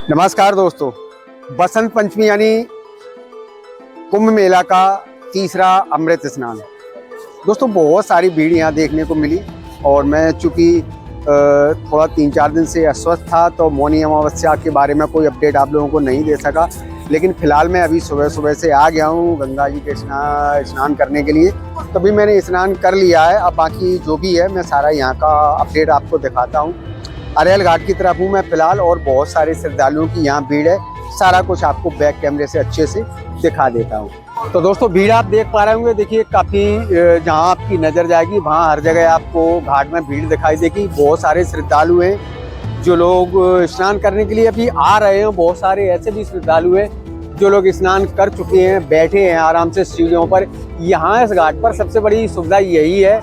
नमस्कार दोस्तों, बसंत पंचमी यानी कुंभ मेला का तीसरा अमृत स्नान। दोस्तों बहुत सारी भीड़ यहाँ देखने को मिली और मैं चूँकि थोड़ा 3-4 दिन से अस्वस्थ था तो मौनी अमावस्या के बारे में कोई अपडेट आप लोगों को नहीं दे सका। लेकिन फ़िलहाल मैं अभी सुबह से आ गया हूँ गंगा जी के स्नान करने के लिए। तभी मैंने स्नान कर लिया है। अब बाकी जो भी है मैं सारा यहाँ का अपडेट आपको दिखाता हूँ। अरेल घाट की तरफ हूँ मैं फ़िलहाल और बहुत सारे श्रद्धालुओं की यहाँ भीड़ है। सारा कुछ आपको बैक कैमरे से अच्छे से दिखा देता हूँ। तो दोस्तों भीड़ आप देख पा रहे होंगे, देखिए काफ़ी जहाँ आपकी नज़र जाएगी वहाँ हर जगह आपको घाट में भीड़ दिखाई देगी। बहुत सारे श्रद्धालु हैं जो लोग स्नान करने के लिए अभी आ रहे हैं। बहुत सारे ऐसे भी श्रद्धालु हैं जो लोग स्नान कर चुके हैं, बैठे हैं आराम से सीढ़ियों पर। यहाँ इस घाट पर सबसे बड़ी सुविधा यही है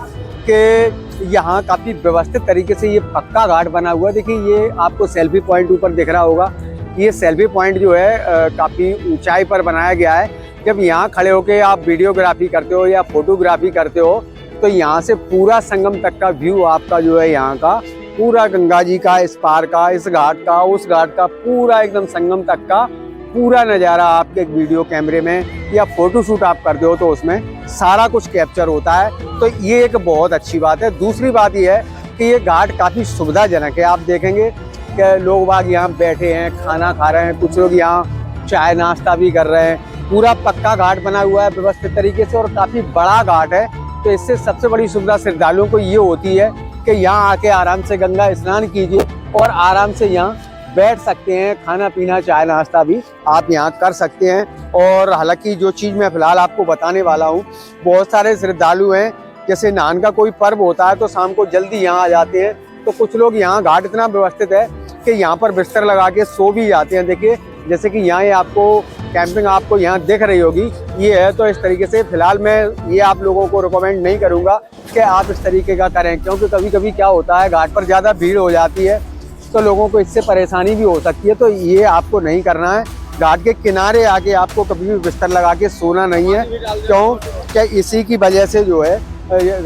कि यहाँ काफ़ी व्यवस्थित तरीके से ये पक्का घाट बना हुआ है। देखिए ये आपको सेल्फी पॉइंट ऊपर दिख रहा होगा। ये सेल्फी पॉइंट जो है काफ़ी ऊंचाई पर बनाया गया है। जब यहाँ खड़े होकर आप वीडियोग्राफी करते हो या फोटोग्राफी करते हो तो यहाँ से पूरा संगम तक का व्यू आपका जो है यहाँ का पूरा गंगा जी का, इस पार का, इस घाट का, उस घाट का, पूरा एकदम संगम तक का पूरा नज़ारा आपके एक वीडियो कैमरे में या फोटो शूट आप करते हो तो उसमें सारा कुछ कैप्चर होता है। तो ये एक बहुत अच्छी बात है। दूसरी बात ये है कि ये घाट काफ़ी सुविधाजनक है। आप देखेंगे कि लोग बाग यहाँ बैठे हैं, खाना खा रहे हैं, कुछ लोग यहाँ चाय नाश्ता भी कर रहे हैं। पूरा पक्का घाट बना हुआ है व्यवस्थित तरीके से और काफ़ी बड़ा घाट है। तो इससे सबसे बड़ी सुविधा श्रद्धालुओं को ये होती है कि यहाँ आके आराम से गंगा स्नान कीजिए और आराम से यहाँ बैठ सकते हैं। खाना पीना चाय नाश्ता भी आप यहाँ कर सकते हैं। और हालांकि जो चीज़ मैं फ़िलहाल आपको बताने वाला हूँ, बहुत सारे श्रद्धालु हैं जैसे नान का कोई पर्व होता है तो शाम को जल्दी यहाँ आ जाते हैं। तो कुछ लोग यहाँ घाट इतना व्यवस्थित है कि यहाँ पर बिस्तर लगा के सो भी जाते हैं। देखिए जैसे कि यहाँ ये आपको कैंपिंग आपको यहाँ दिख रही होगी, ये है। तो इस तरीके से फ़िलहाल मैं ये आप लोगों को रिकमेंड नहीं करूँगा कि आप इस तरीके का करें, क्योंकि कभी कभी क्या होता है घाट पर ज़्यादा भीड़ हो जाती है तो लोगों को इससे परेशानी भी हो सकती है। तो ये आपको नहीं करना है। घाट के किनारे आके आपको कभी भी बिस्तर लगा के सोना नहीं है, क्यों क्या इसी की वजह से जो है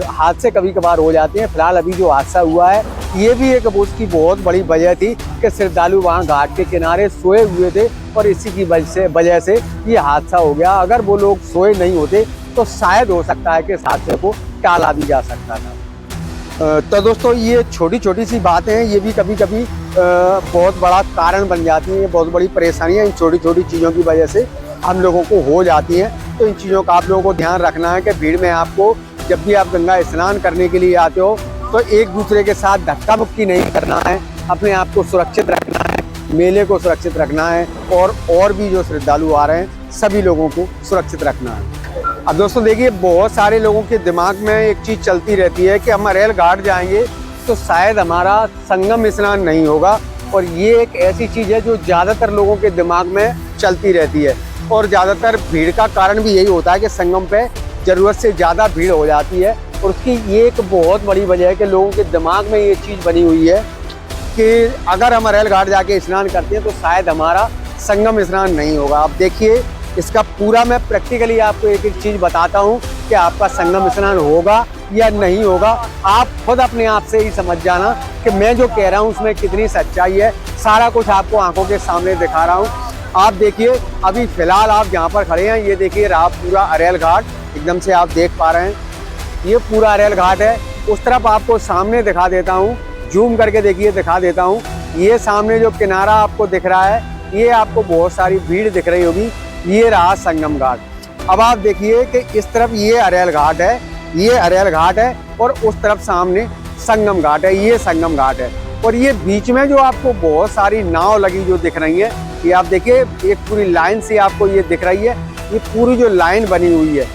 हादसे कभी कभार हो जाते हैं। फिलहाल अभी जो हादसा हुआ है ये भी एक उसकी बहुत बड़ी वजह थी कि श्रद्धालु वहाँ घाट के किनारे सोए हुए थे और इसी की वजह से ये हादसा हो गया। अगर वो लोग सोए नहीं होते तो शायद हो सकता है कि इस हादसे को टाला भी जा सकता था। तो दोस्तों ये छोटी छोटी सी बातें हैं, ये भी कभी कभी बहुत बड़ा कारण बन जाती हैं। बहुत बड़ी परेशानियाँ इन छोटी छोटी चीज़ों की वजह से हम लोगों को हो जाती हैं। तो इन चीज़ों का आप लोगों को ध्यान रखना है कि भीड़ में आपको जब भी आप गंगा स्नान करने के लिए आते हो तो एक दूसरे के साथ धक्का मुक्की नहीं करना है। अपने आप को सुरक्षित रखना है, मेले को सुरक्षित रखना है और भी जो श्रद्धालु आ रहे हैं सभी लोगों को सुरक्षित रखना है। अब दोस्तों देखिए बहुत सारे लोगों के दिमाग में एक चीज़ चलती रहती है कि हम अरेल घाट जाएंगे तो शायद हमारा संगम स्नान नहीं होगा। और ये एक ऐसी चीज़ है जो ज़्यादातर लोगों के दिमाग में चलती रहती है और ज़्यादातर भीड़ का कारण भी यही होता है कि संगम पे ज़रूरत से ज़्यादा भीड़ हो जाती है। और उसकी ये एक बहुत बड़ी वजह है कि लोगों के दिमाग में ये चीज़ बनी हुई है कि अगर हम अरेल घाट जाके स्नान करते हैं तो शायद हमारा संगम स्नान नहीं होगा। अब देखिए इसका पूरा मैं प्रैक्टिकली आपको एक एक चीज़ बताता हूँ कि आपका संगम स्नान होगा या नहीं होगा। आप खुद अपने आप से ही समझ जाना कि मैं जो कह रहा हूँ उसमें कितनी सच्चाई है। सारा कुछ आपको आंखों के सामने दिखा रहा हूँ। आप देखिए अभी फ़िलहाल आप जहाँ पर खड़े हैं ये देखिए रहा पूरा अरेल घाट, एकदम से आप देख पा रहे हैं ये पूरा अरेल घाट है। उस तरफ आपको सामने दिखा देता हूँ, जूम करके देखिए दिखा देता हूँ। ये सामने जो किनारा आपको दिख रहा है ये आपको बहुत सारी भीड़ दिख रही होगी, ये रहा संगम घाट। अब आप देखिए कि इस तरफ ये अरेल घाट है, ये अरेल घाट है और उस तरफ सामने संगम घाट है, ये संगम घाट है। और ये बीच में जो आपको बहुत सारी नाव लगी जो दिख रही है ये आप देखिए एक पूरी लाइन से आपको ये दिख रही है। ये पूरी जो लाइन बनी हुई है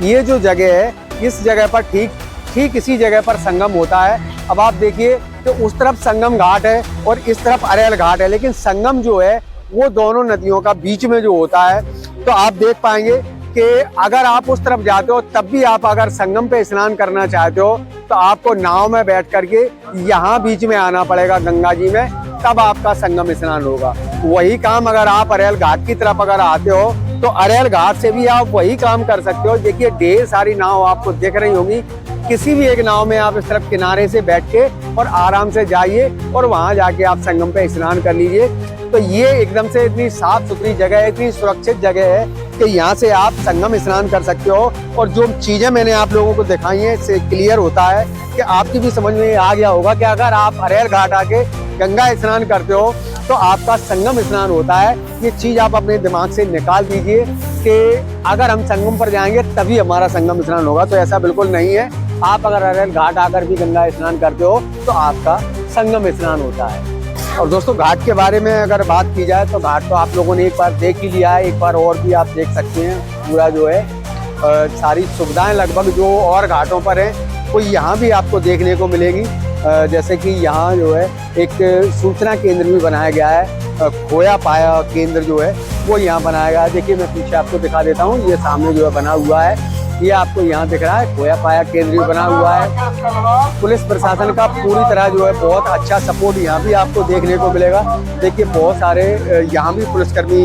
ये जो जगह है इस जगह पर ठीक इसी जगह पर संगम होता है। अब आप देखिए कि उस तरफ संगम घाट है और इस तरफ अरेल घाट है, लेकिन संगम जो है वो दोनों नदियों का बीच में जो होता है। तो आप देख पाएंगे कि अगर आप उस तरफ जाते हो तब भी आप अगर संगम पे स्नान करना चाहते हो तो आपको नाव में बैठ करके यहाँ बीच में आना पड़ेगा गंगा जी में, तब आपका संगम स्नान होगा। वही काम अगर आप अरेल घाट की तरफ अगर आते हो तो अरेल घाट से भी आप वही काम कर सकते हो। देखिए ढेर सारी नाव आपको दिख रही होंगी, किसी भी एक नाव में आप इस तरफ किनारे से बैठ के और आराम से जाइए और वहाँ जाके आप संगम पे स्नान कर लीजिए। तो ये एकदम से इतनी साफ सुथरी जगह है, इतनी सुरक्षित जगह है कि यहाँ से आप संगम स्नान कर सकते हो। और जो चीज़ें मैंने आप लोगों को दिखाई हैं इससे क्लियर होता है कि आपकी भी समझ में आ गया होगा कि अगर आप अरेल घाट आके गंगा स्नान करते हो तो आपका संगम स्नान होता है। ये चीज़ आप अपने दिमाग से निकाल दीजिए कि अगर हम संगम पर जाएंगे तभी हमारा संगम स्नान होगा, तो ऐसा बिल्कुल नहीं है। आप अगर अरेल घाट आकर भी गंगा स्नान करते हो तो आपका संगम स्नान होता है। और दोस्तों घाट के बारे में अगर बात की जाए तो घाट तो आप लोगों ने एक बार देख ही लिया है, एक बार और भी आप देख सकते हैं। पूरा जो है सारी सुविधाएं लगभग जो और घाटों पर हैं वो यहाँ भी आपको देखने को मिलेगी। जैसे कि यहाँ जो है एक सूचना केंद्र भी बनाया गया है, खोया पाया केंद्र जो है वो यहाँ बनाया गया है। देखिए मैं पीछे आपको दिखा देता हूँ, ये सामने जो है बना हुआ है, ये आपको यहाँ दिख रहा है, खोया पाया केंद्र भी बना हुआ है। पुलिस प्रशासन का पूरी तरह जो है बहुत अच्छा सपोर्ट यहाँ भी आपको देखने को मिलेगा। देखिए बहुत सारे यहाँ भी पुलिसकर्मी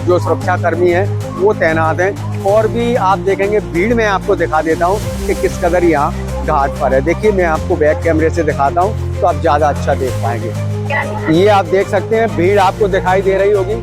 जो सुरक्षा कर्मी हैं वो तैनात हैं। और भी आप देखेंगे भीड़ में आपको दिखा देता हूँ कि किस कदर यहाँ घाट पर है। देखिए मैं आपको बैक कैमरे से दिखाता हूँ तो आप ज़्यादा अच्छा देख पाएंगे। ये आप देख सकते हैं भीड़ आपको दिखाई दे रही होगी,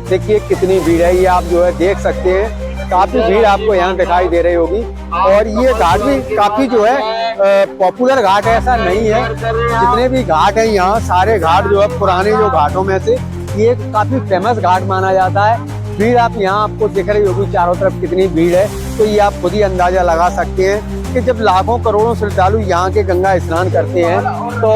देखिए कितनी भीड़ है, ये आप जो है देख सकते हैं। काफ़ी भीड़ आपको यहाँ दिखाई दे रही होगी। और ये घाट भी काफ़ी जो है पॉपुलर घाट है, ऐसा नहीं है। जितने भी घाट हैं यहाँ सारे घाट जो है पुराने जो घाटों में से ये काफ़ी फेमस घाट माना जाता है। भीड़ आप यहाँ आपको दिख रही होगी चारों तरफ कितनी भीड़ है, तो ये आप खुद ही अंदाज़ा लगा सकते हैं कि जब लाखों करोड़ों श्रद्धालु यहाँ के गंगा स्नान करते हैं तो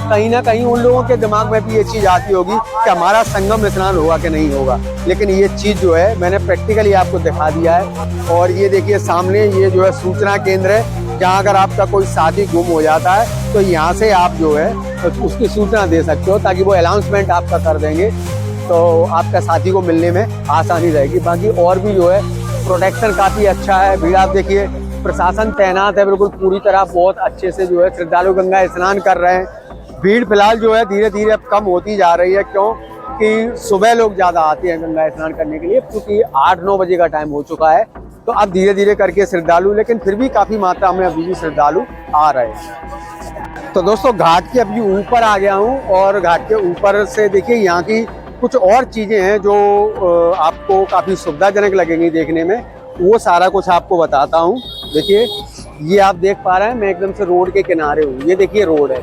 कहीं ना कहीं उन लोगों के दिमाग में भी ये चीज़ आती होगी कि हमारा संगम स्नान होगा कि नहीं होगा। लेकिन ये चीज़ जो है मैंने प्रैक्टिकली आपको दिखा दिया है। और ये देखिए सामने ये जो है सूचना केंद्र है, जहाँ अगर आपका कोई साथी गुम हो जाता है तो यहाँ से आप जो है उसकी सूचना दे सकते हो, ताकि वो अनाउंसमेंट आपका कर देंगे तो आपका साथी को मिलने में आसानी रहेगी। बाकी और भी जो है प्रोटेक्शन काफ़ी अच्छा है। भीड़ आप देखिए प्रशासन तैनात है बिल्कुल पूरी तरह, बहुत अच्छे से जो है श्रद्धालु गंगा स्नान कर रहे हैं। भीड़ फिलहाल जो है धीरे धीरे अब कम होती जा रही है, क्योंकि सुबह लोग ज़्यादा आते हैं गंगा स्नान करने के लिए, क्योंकि 8-9 बजे का टाइम हो चुका है। तो अब धीरे धीरे करके श्रद्धालु, लेकिन फिर भी काफ़ी मात्रा में अभी भी श्रद्धालु आ रहे हैं। तो दोस्तों घाट के अभी ऊपर आ गया हूँ और घाट के ऊपर से देखिए यहाँ की कुछ और चीज़ें हैं जो आपको काफ़ी सुविधाजनक लगेंगी देखने में, वो सारा कुछ आपको बताता हूँ। देखिए ये आप देख पा रहे हैं मैं एकदम से रोड के किनारे हूँ। ये देखिए रोड है,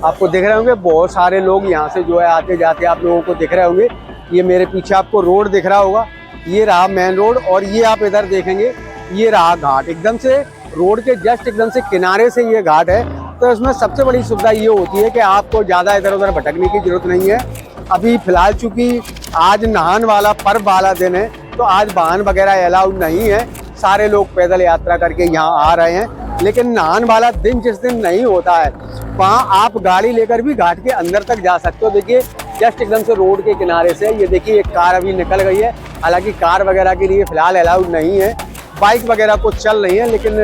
आपको दिख रहे होंगे बहुत सारे लोग यहाँ से जो है आते जाते आप लोगों को दिख रहे होंगे। ये मेरे पीछे आपको रोड दिख रहा होगा, ये रहा मेन रोड। और ये आप इधर देखेंगे ये रहा घाट, एकदम से रोड के जस्ट एकदम से किनारे से ये घाट है। तो इसमें सबसे बड़ी सुविधा ये होती है कि आपको ज़्यादा इधर उधर भटकने की जरूरत नहीं है। अभी फिलहाल चूँकि आज नहान वाला पर्व वाला दिन है तो आज वाहन वगैरह अलाउड नहीं है, सारे लोग पैदल यात्रा करके यहाँ आ रहे हैं। लेकिन नहान वाला दिन जिस दिन नहीं होता है वहाँ आप गाड़ी लेकर भी घाट के अंदर तक जा सकते हो। देखिए जस्ट एकदम से रोड के किनारे से ये देखिए एक कार अभी निकल गई है, हालांकि कार वगैरह के लिए फ़िलहाल अलाउड नहीं है, बाइक वगैरह कुछ चल रही है। लेकिन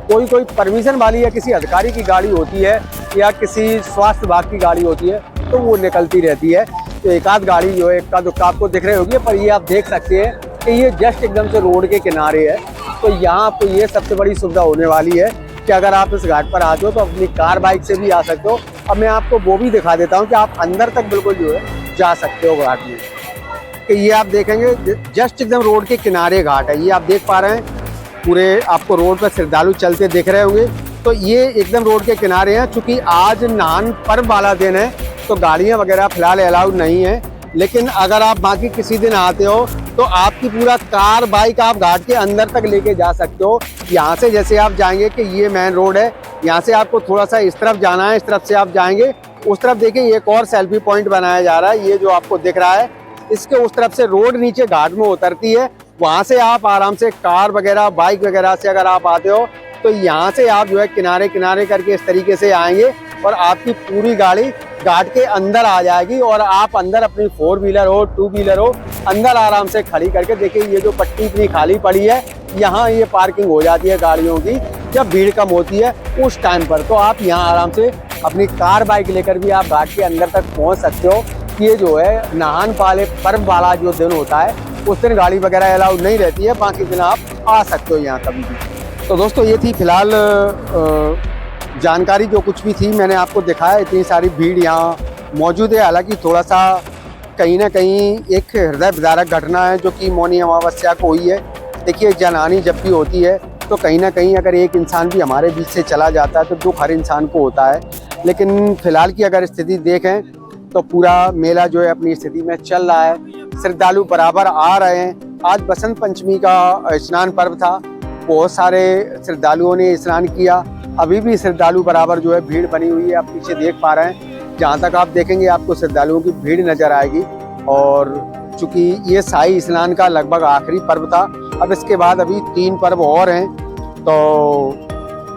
कोई परमिशन वाली या किसी अधिकारी की गाड़ी होती है या किसी स्वास्थ्य विभाग की गाड़ी होती है तो वो निकलती रहती है। तो एक आध गाड़ी जो है इक्का दुक्का आपको दिख रही होगी, पर ये आप देख सकते हैं कि ये जस्ट एकदम से रोड के किनारे है। तो यहाँ आपको ये सबसे बड़ी सुविधा होने वाली है कि अगर आप इस घाट पर आते हो तो अपनी कार बाइक से भी आ सकते हो। अब मैं आपको वो भी दिखा देता हूँ कि आप अंदर तक बिल्कुल जो है जा सकते हो घाट में। कि ये आप देखेंगे जस्ट एकदम रोड के किनारे घाट है, ये आप देख पा रहे हैं पूरे आपको रोड पर श्रद्धालु चलते दिख रहे होंगे। तो ये एकदम रोड के किनारे हैं। चूँकि आज नहान पर्व वाला दिन है तो गाड़ियाँ वगैरह फ़िलहाल अलाउड नहीं है। लेकिन अगर आप बाकी किसी दिन आते हो तो आपकी पूरा कार बाइक आप घाट के अंदर तक लेके जा सकते हो। यहाँ से जैसे आप जाएंगे कि ये मेन रोड है, यहाँ से आपको थोड़ा सा इस तरफ जाना है, इस तरफ से आप जाएंगे उस तरफ देखिए एक और सेल्फी पॉइंट बनाया जा रहा है, ये जो आपको दिख रहा है इसके उस तरफ से रोड नीचे घाट में उतरती है। वहाँ से आप आराम से कार वगैरह बाइक वगैरह से अगर आप आते हो तो यहाँ से आप जो है किनारे किनारे करके इस तरीके से आएंगे और आपकी पूरी गाड़ी घाट के अंदर आ जाएगी और आप अंदर अपनी 4 व्हीलर हो 2 व्हीलर हो अंदर आराम से खड़ी करके, देखिए ये जो पट्टी इतनी खाली पड़ी है यहाँ ये पार्किंग हो जाती है गाड़ियों की जब भीड़ कम होती है उस टाइम पर। तो आप यहाँ आराम से अपनी कार बाइक लेकर भी आप घाट के अंदर तक पहुँच सकते हो। ये जो है नहान वाले पर्व वाला जो दिन होता है उस दिन गाड़ी वगैरह अलाउड नहीं रहती है, बाकी दिन आप आ सकते हो यहाँ कभी भी। तो दोस्तों ये थी फिलहाल जानकारी जो कुछ भी थी मैंने आपको दिखाया। इतनी सारी भीड़ यहाँ मौजूद है। हालांकि थोड़ा सा कहीं ना कहीं एक हृदय विदारक घटना है जो कि मौनी अमावस्या को हुई है। देखिए, जनहानि जब भी होती है तो कहीं ना कहीं अगर एक इंसान भी हमारे बीच से चला जाता है तो दुख हर इंसान को होता है। लेकिन फिलहाल की अगर स्थिति देखें तो पूरा मेला जो है अपनी स्थिति में चल रहा है, श्रद्धालु बराबर आ रहे हैं। आज बसंत पंचमी का स्नान पर्व था, बहुत सारे श्रद्धालुओं ने स्नान किया। अभी भी श्रद्धालु बराबर जो है भीड़ बनी हुई है, आप पीछे देख पा रहे हैं। जहाँ तक आप देखेंगे आपको श्रद्धालुओं की भीड़ नजर आएगी। और चूंकि ये शाही स्नान का लगभग आखिरी पर्व था, अब इसके बाद अभी 3 पर्व और हैं, तो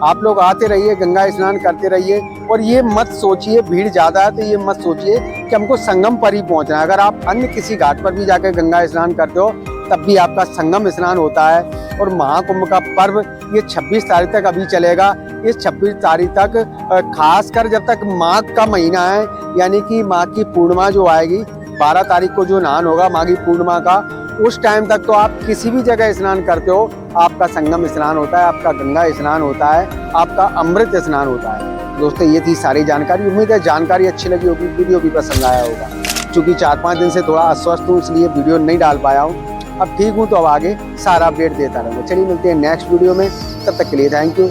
आप लोग आते रहिए, गंगा स्नान करते रहिए। और ये मत सोचिए भीड़ ज़्यादा है तो ये मत सोचिए कि हमको संगम पर ही पहुँचना है। अगर आप अन्य किसी घाट पर भी जाकर गंगा स्नान करते हो तब भी आपका संगम स्नान होता है। और महाकुंभ का पर्व ये 26 तारीख तक अभी चलेगा। इस 26 तारीख तक खासकर जब तक माघ का महीना है, यानी कि माघ की पूर्णिमा जो आएगी, 12 तारीख को जो स्नान होगा माघी पूर्णिमा का, उस टाइम तक तो आप किसी भी जगह स्नान करते हो, आपका संगम स्नान होता है, आपका गंगा स्नान होता है, आपका अमृत स्नान होता है। दोस्तों, ये थी सारी जानकारी। उम्मीद है जानकारी अच्छी लगी होगी, वीडियो भी पसंद आया होगा। चूँकि 4-5 दिन से थोड़ा अस्वस्थ हूँ इसलिए वीडियो नहीं डाल पाया हूँ। अब ठीक हूँ तो अब आगे सारा अपडेट देता रहूँगा। चलिए मिलते हैं नेक्स्ट वीडियो में, तब तक के लिए थैंक यू।